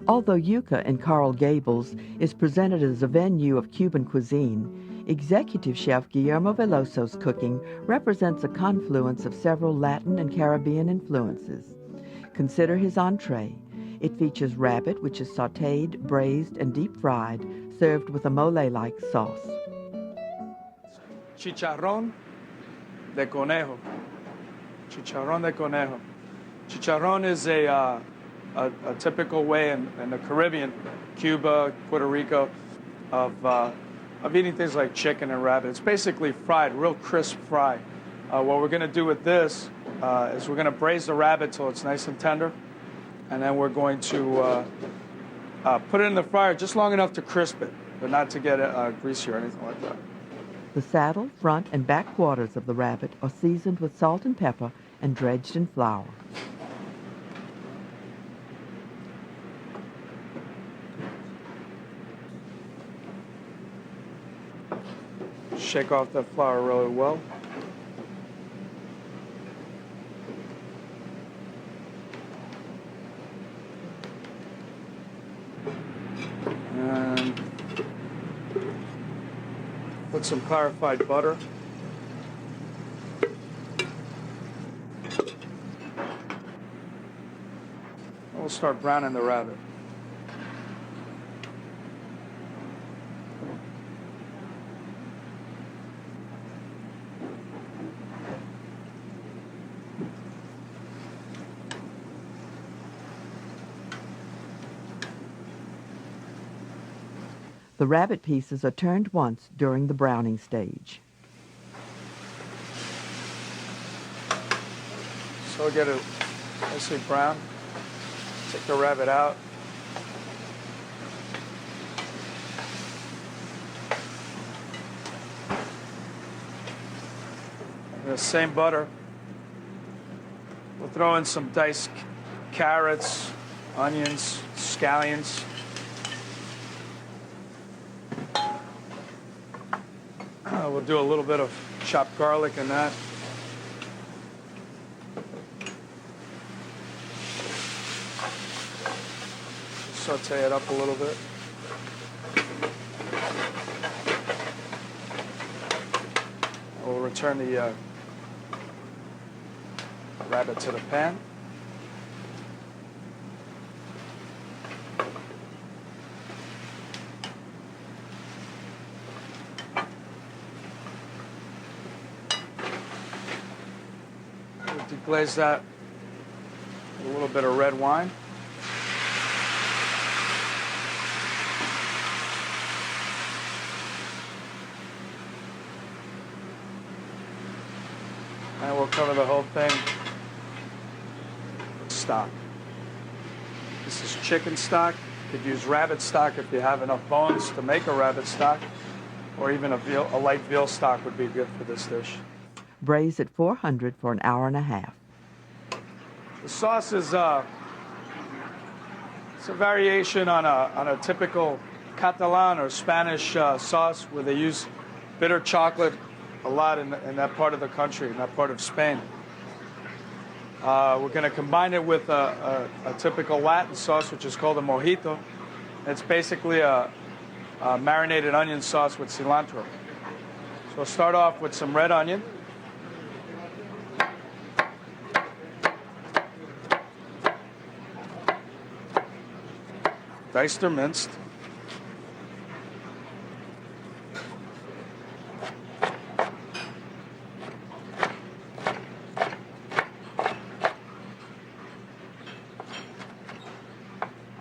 Although Yuca in Coral Gables is presented as a venue of Cuban cuisine, executive chef Guillermo Veloso's cooking represents a confluence of several Latin and Caribbean influences. Consider his entree. It features rabbit, which is sautéed, braised, and deep-fried, served with a mole-like sauce. Chicharrón de conejo. Chicharrón de conejo. Chicharrón is a typical way in the Caribbean, Cuba, Puerto Rico, of eating things like chicken and rabbit. It's basically fried, real crisp fry. What we're going to do with this is we're going to braise the rabbit till it's nice and tender, and then we're going to put it in the fryer just long enough to crisp it, but not to get it greasy or anything like that. The saddle, front, and back quarters of the rabbit are seasoned with salt and pepper and dredged in flour. Shake off that flour really well. And put some clarified butter. And we'll start browning the rabbit. The rabbit pieces are turned once during the browning stage. So get it nicely brown. Take the rabbit out. In the same butter, we'll throw in some diced carrots, onions, scallions. We'll do a little bit of chopped garlic in that. Saute it up a little bit. We'll return the rabbit to the pan. Deglaze that with a little bit of red wine. And we'll cover the whole thing with stock. This is chicken stock. You could use rabbit stock if you have enough bones to make a rabbit stock, or even a light veal stock would be good for this dish. Braise at 400 for an hour and a half. The sauce is it's a variation on a typical Catalan or Spanish sauce where they use bitter chocolate a lot in that part of the country, in that part of Spain. We're going to combine it with a typical Latin sauce, which is called a mojito. It's basically a marinated onion sauce with cilantro. So we'll start off with some red onion. Diced or minced.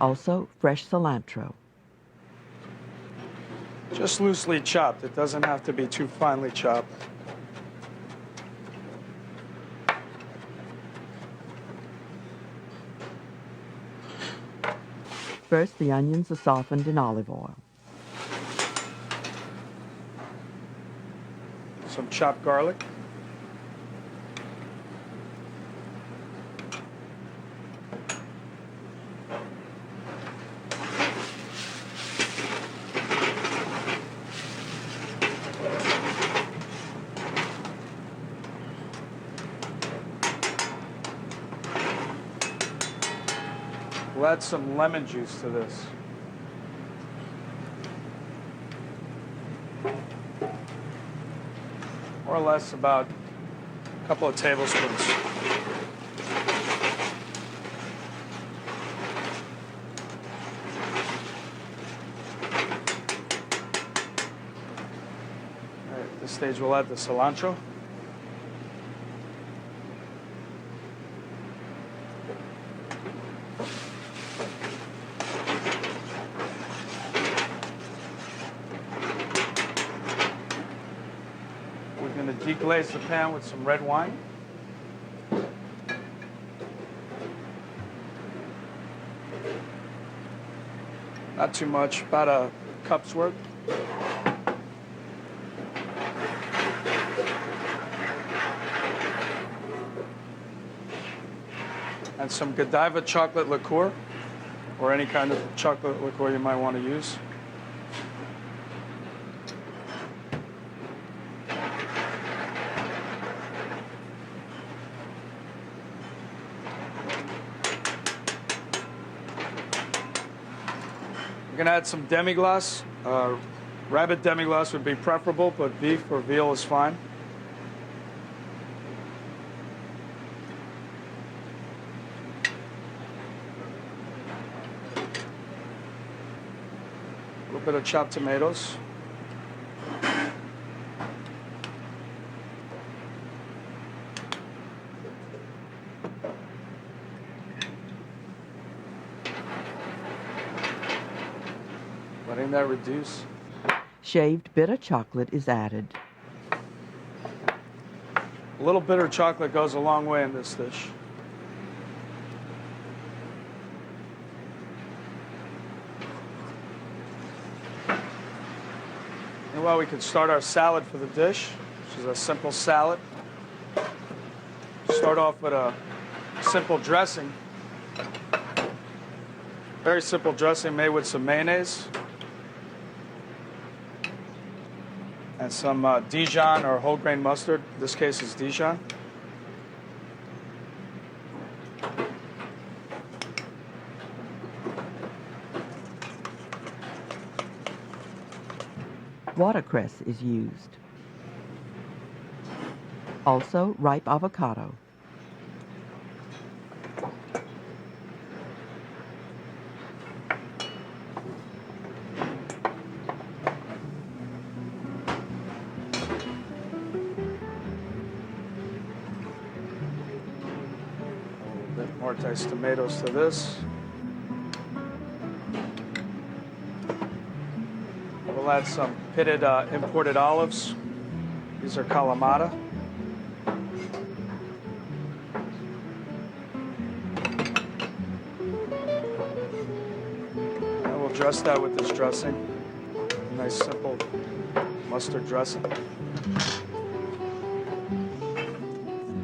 Also, fresh cilantro. Just loosely chopped. It doesn't have to be too finely chopped. First, the onions are softened in olive oil. Some chopped garlic. We'll add some lemon juice to this. More or less about a couple of tablespoons. All right, at this stage we'll add the cilantro. We're going to deglaze the pan with some red wine. Not too much, about a cup's worth. And some Godiva chocolate liqueur, or any kind of chocolate liqueur you might want to use. We're going to add some demi-glace. Rabbit demi-glace would be preferable, but beef or veal is fine. A little bit of chopped tomatoes. Letting that reduce. Shaved bitter chocolate is added. A little bitter chocolate goes a long way in this dish. Meanwhile, we can start our salad for the dish, which is a simple salad. Start off with a simple dressing. Very simple dressing made with some mayonnaise and some Dijon or whole grain mustard. In this case is Dijon. Watercress is used. Also, ripe avocado. A bit more diced tomatoes to this. We'll add some pitted imported olives. These are Kalamata. And we'll dress that with this dressing. A nice simple mustard dressing.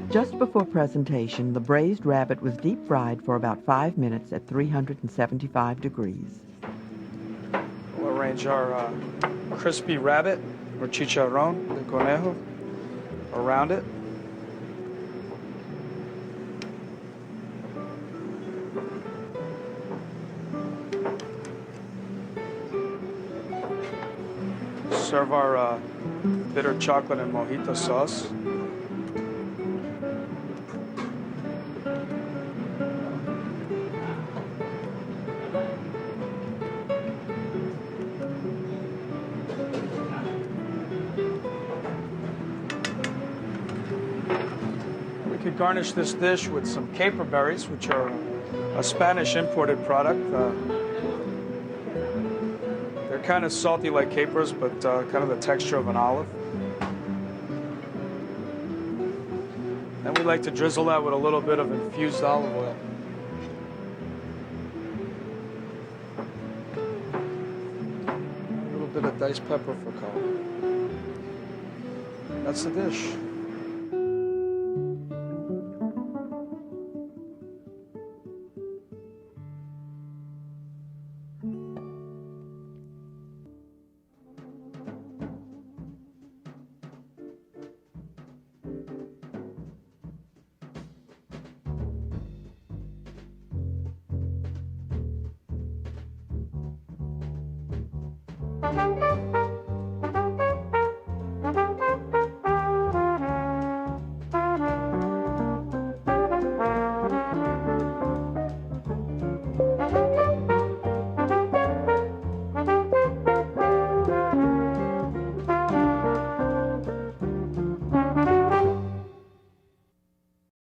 Just before presentation, the braised rabbit was deep fried for about 5 minutes at 375 degrees. We'll arrange our crispy rabbit, or chicharrón de conejo, around it. Serve our bitter chocolate and mojito sauce. We could garnish this dish with some caper berries, which are a Spanish imported product. They're kind of salty like capers, but kind of the texture of an olive. Then we like to drizzle that with a little bit of infused olive oil. A little bit of diced pepper for color. That's the dish.